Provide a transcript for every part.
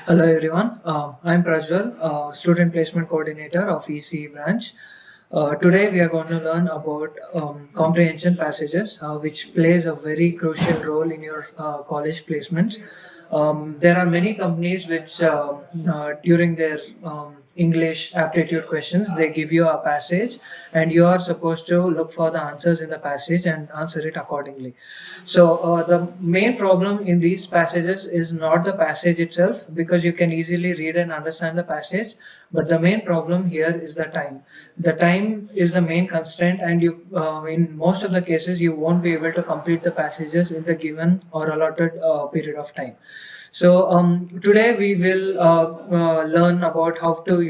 Hello everyone, I'm Prajwal, Student Placement Coordinator of ECE branch. Today we are going to learn about comprehension passages, which plays a very crucial role in your college placements. There are many companies which, during their English aptitude questions, they give you a passage, and you are supposed to look for the answers in the passage and answer it accordingly. So the main problem in these passages is not the passage itself, because you can easily read and understand the passage, but the main problem here is the time. The time is the main constraint, and in most of the cases, you won't be able to complete the passages in the given or allotted period of time. So today we will learn about how to,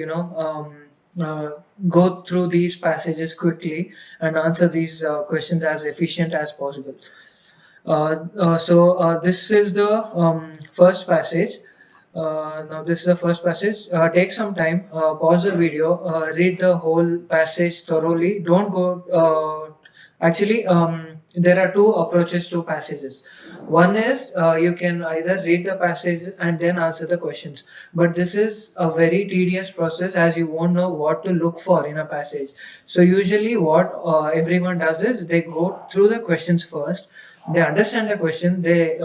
go through these passages quickly and answer these questions as efficient as possible. This is the first passage. Now this is the first passage. Take some time, pause the video, read the whole passage thoroughly. Don't go. There are two approaches to passages. One is you can either read the passage and then answer the questions, but this is a very tedious process, as you won't know what to look for in a passage. So usually, what everyone does is they go through the questions first. They understand the question, they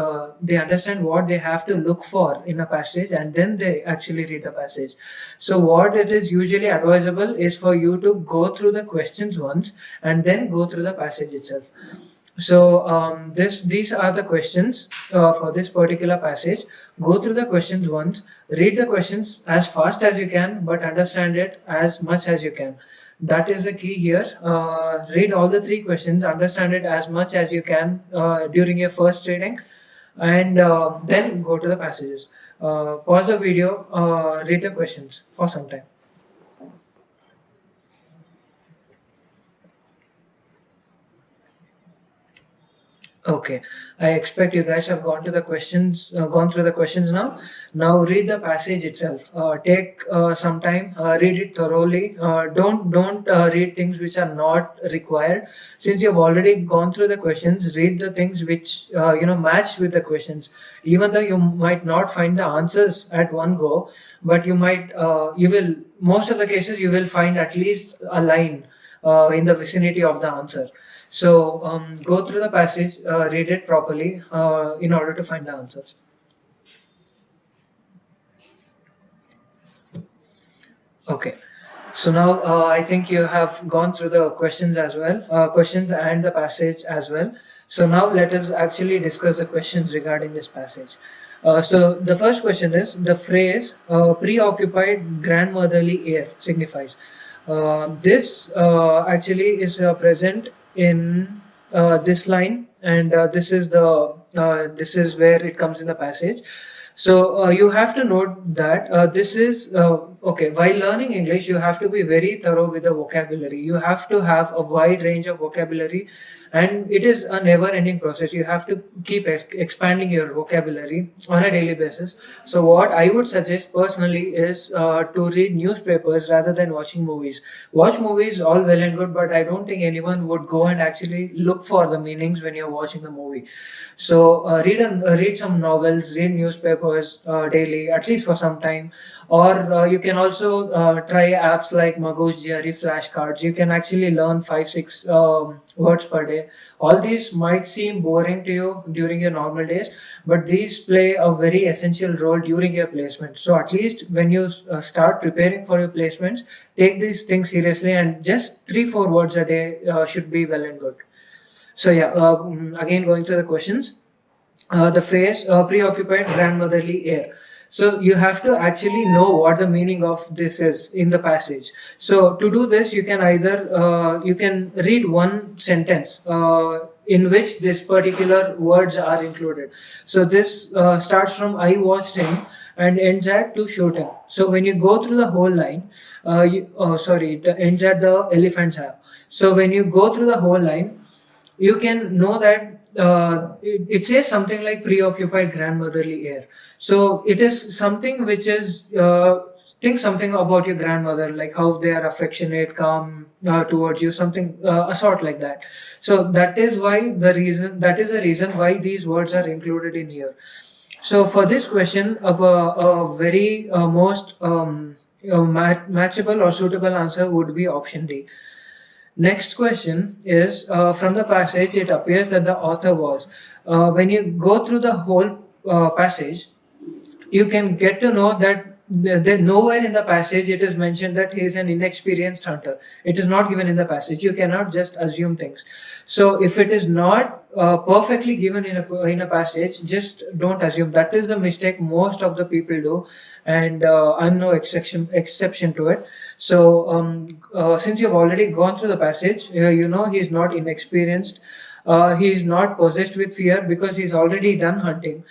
understand what they have to look for in a passage, and then they actually read the passage. So what it is usually advisable is for you to go through the questions once and then go through the passage itself. So these are the questions for this particular passage. Go through the questions once, read the questions as fast as you can, but understand it as much as you can. That is the key here. Read all the three questions, understand it as much as you can during your first reading, and then go to the passages. Pause the video, read the questions for some time. Okay, I expect you guys have gone through the questions now. Now read the passage itself. Take some time, read it thoroughly. Don't read things which are not required. Since you've already gone through the questions, read the things which match with the questions. Even though you might not find the answers at one go, but you will, most of the cases you will find at least a line in the vicinity of the answer. So go through the passage, read it properly in order to find the answers. Okay. So now I think you have gone through the questions as well, questions and the passage as well. So now let us actually discuss the questions regarding this passage. So the first question is, the phrase preoccupied grandmotherly air signifies. This actually is present in this line, and this is where it comes in the passage. So you have to note that this is okay. While learning English, you have to be very thorough with the vocabulary. You have to have a wide range of vocabulary, and it is a never-ending process. You have to keep expanding your vocabulary on a daily basis. So what I would suggest personally is to read newspapers rather than watching movies. Watch movies, all well and good, but I don't think anyone would go and actually look for the meanings when you're watching the movie. So read some novels, read newspapers daily, at least for some time. Or you can also try apps like Magos GRE flashcards. You can actually learn 5-6 words per day. All these might seem boring to you during your normal days, but these play a very essential role during your placement. So at least when you start preparing for your placements, take these things seriously, and just 3-4 words a day should be well and good. So yeah, again going to the questions. The phrase preoccupied grandmotherly air. So you have to actually know what the meaning of this is in the passage. So to do this, you can either you can read one sentence in which this particular words are included. So this starts from "I watched him" and ends at "to shoot him." So when you go through the whole line, it ends at "the elephants have." So when you go through the whole line, you can know that it says something like preoccupied grandmotherly air. So it is something which is think something about your grandmother, like how they are affectionate, calm towards you, something a sort like that. So that is the reason why these words are included in here. So for this question, a very most matchable or suitable answer would be option D. Next question is from the passage, it appears that the author was. When you go through the whole passage, you can get to know that nowhere in the passage it is mentioned that he is an inexperienced hunter. It is not given in the passage. You cannot just assume things. So if it is not perfectly given in a passage, just don't assume. That is the mistake most of the people do, and I'm no exception to it. So since you've already gone through the passage, you know he's not inexperienced. He is not possessed with fear because he's already done hunting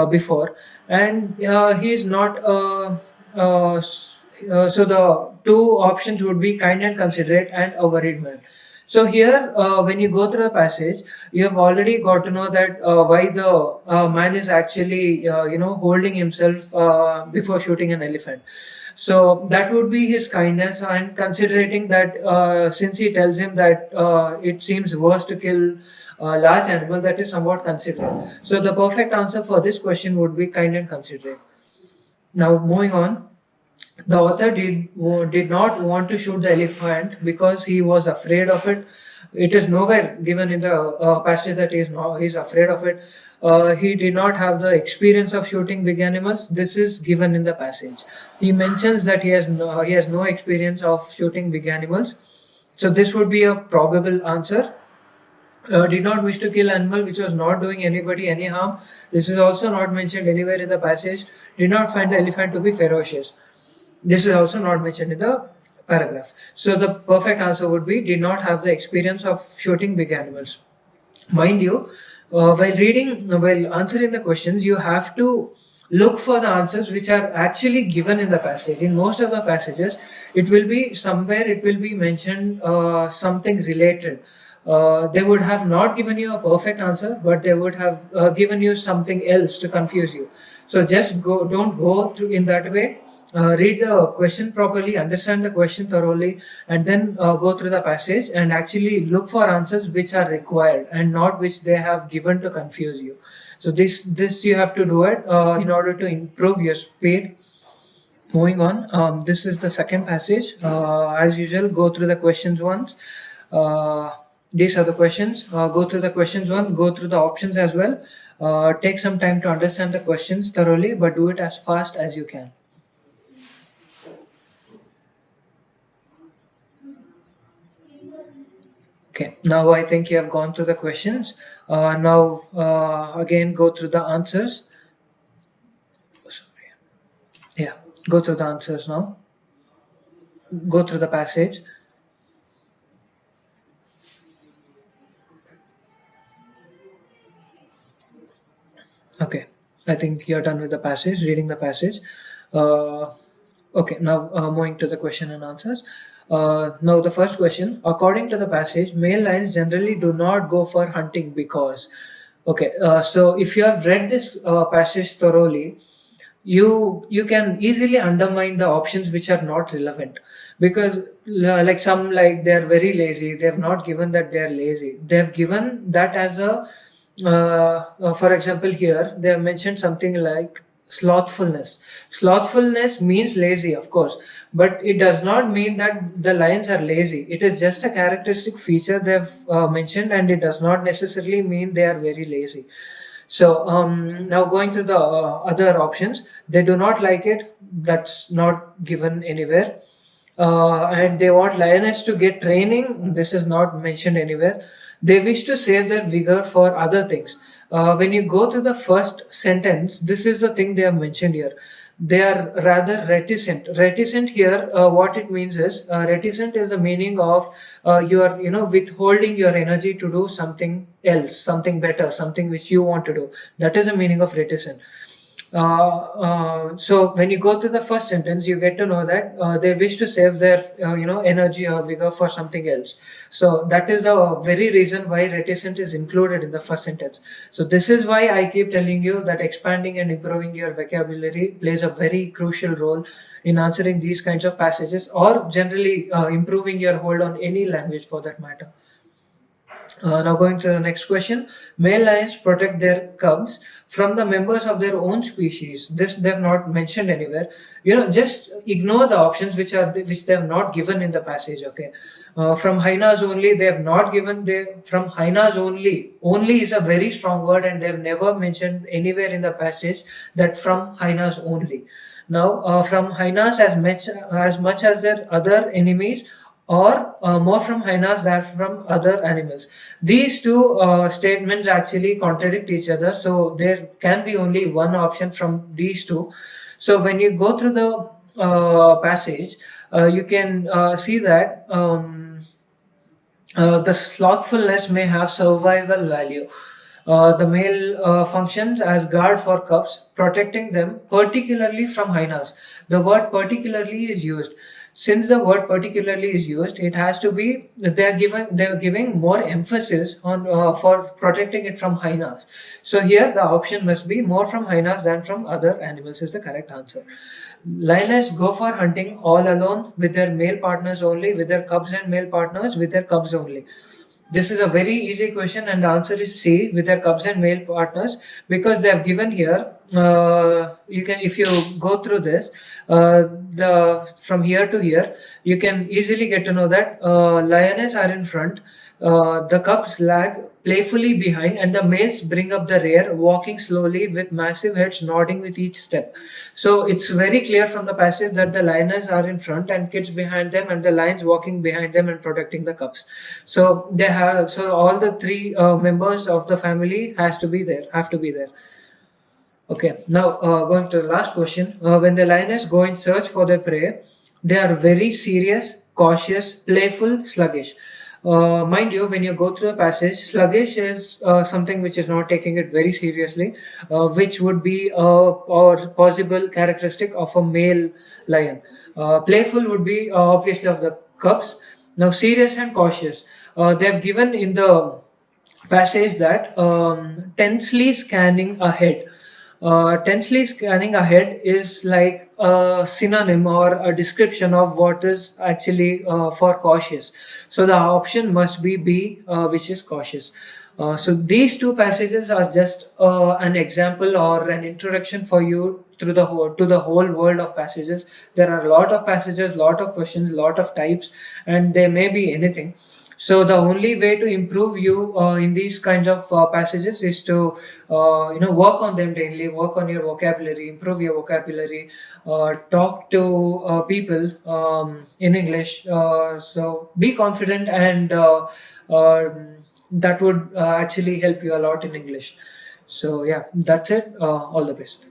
before, and he is not. So the two options would be kind and considerate and a worried man. So here, when you go through the passage, you have already got to know that why the man is actually, holding himself before shooting an elephant. So that would be his kindness, and considering that since he tells him that it seems worse to kill a large animal, that is somewhat considerate. So the perfect answer for this question would be kind and considerate. Now moving on, the author did not want to shoot the elephant because he was afraid of it. It is nowhere given in the passage that he's afraid of it. He did not have the experience of shooting big animals. This is given in the passage. He mentions that he has no experience of shooting big animals. So this would be a probable answer. Did not wish to kill animal which was not doing anybody any harm. This is also not mentioned anywhere in the passage. Did not find the elephant to be ferocious. This is also not mentioned in the paragraph. So the perfect answer would be did not have the experience of shooting big animals. Mind you, while answering the questions, you have to look for the answers which are actually given in the passage. In most of the passages, it will be somewhere, it will be mentioned something related. They would have not given you a perfect answer, but they would have given you something else to confuse you. So just don't go through in that way. Read the question properly, understand the question thoroughly, and then go through the passage and actually look for answers which are required and not which they have given to confuse you. So this you have to do it in order to improve your speed. Moving on, this is the second passage. As usual, go through the questions once. These are the questions. Go through the questions once. Go through the options as well. Take some time to understand the questions thoroughly, but do it as fast as you can. Okay, now I think you have gone through the questions. Now, again, go through the answers. Sorry. Yeah, go through the answers now. Go through the passage. Okay, I think you're done with the passage, reading the passage. Okay, now moving to the question and answers. Now, the first question, according to the passage, male lions generally do not go for hunting because. Okay, so if you have read this passage thoroughly, you can easily undermine the options which are not relevant, because like some, like they're very lazy. They have not given that they're lazy. They have given that as a for example, here they have mentioned something like slothfulness. Slothfulness means lazy, of course, but it does not mean that the lions are lazy. It is just a characteristic feature they have mentioned, and it does not necessarily mean they are very lazy. So now going to the other options, they do not like it. That's not given anywhere. And they want lioness to get training. This is not mentioned anywhere. They wish to save their vigor for other things. When you go to the first sentence, this is the thing they have mentioned here. They are rather reticent. Reticent here, what it means is, reticent is the meaning of you are, withholding your energy to do something else, something better, something which you want to do. That is the meaning of reticent. So when you go to the first sentence, you get to know that they wish to save their energy or vigor for something else. So that is the very reason why reticent is included in the first sentence. So this is why I keep telling you that expanding and improving your vocabulary plays a very crucial role in answering these kinds of passages, or generally improving your hold on any language for that matter. Now going to the next question. Male lions protect their cubs from the members of their own species. This they've not mentioned anywhere. Just ignore the options which they have not given in the passage. Okay, from hyenas only they have not given. From hyenas only is a very strong word, and they've never mentioned anywhere in the passage that from hyenas only. Now, from hyenas as much as their other enemies, or more from hyenas than from other animals. These two statements actually contradict each other, so there can be only one option from these two. So when you go through the passage, you can see that the slothfulness may have survival value. The male functions as guard for cubs, protecting them, particularly from hyenas. The word particularly is used. Since the word particularly is used, it has to be they're giving more emphasis on for protecting it from hyenas. So here the option must be more from hyenas than from other animals is the correct answer. Lioness go for hunting all alone with their male partners only, with their cubs, and male partners with their cubs only. This is a very easy question, and the answer is C, with their cubs and male partners, because they have given here. You can, if you go through this, the from here to here, you can easily get to know that lioness are in front, the cubs lag playfully behind, and the males bring up the rear, walking slowly with massive heads nodding with each step. So it's very clear from the passage that the lioness are in front and kids behind them, and the lions walking behind them and protecting the cubs. So all the three members of the family have to be there. Okay, now going to the last question. When the lioness go in search for their prey, they are very serious, cautious, playful, sluggish. Mind you, when you go through the passage, sluggish is something which is not taking it very seriously, which would be or possible characteristic of a male lion. Playful would be obviously of the cubs. Now, serious and cautious. They have given in the passage that tensely scanning ahead. Tensely scanning ahead is like a synonym or a description of what is actually for cautious. So the option must be B, which is cautious. So these two passages are just an example or an introduction for you to the whole world of passages. There are a lot of passages, lot of questions, lot of types, and there may be anything. So the only way to improve you in these kinds of passages is to work on them daily, work on your vocabulary, improve your vocabulary, talk to people in English. So be confident, and that would actually help you a lot in English. So yeah, that's it. All the best.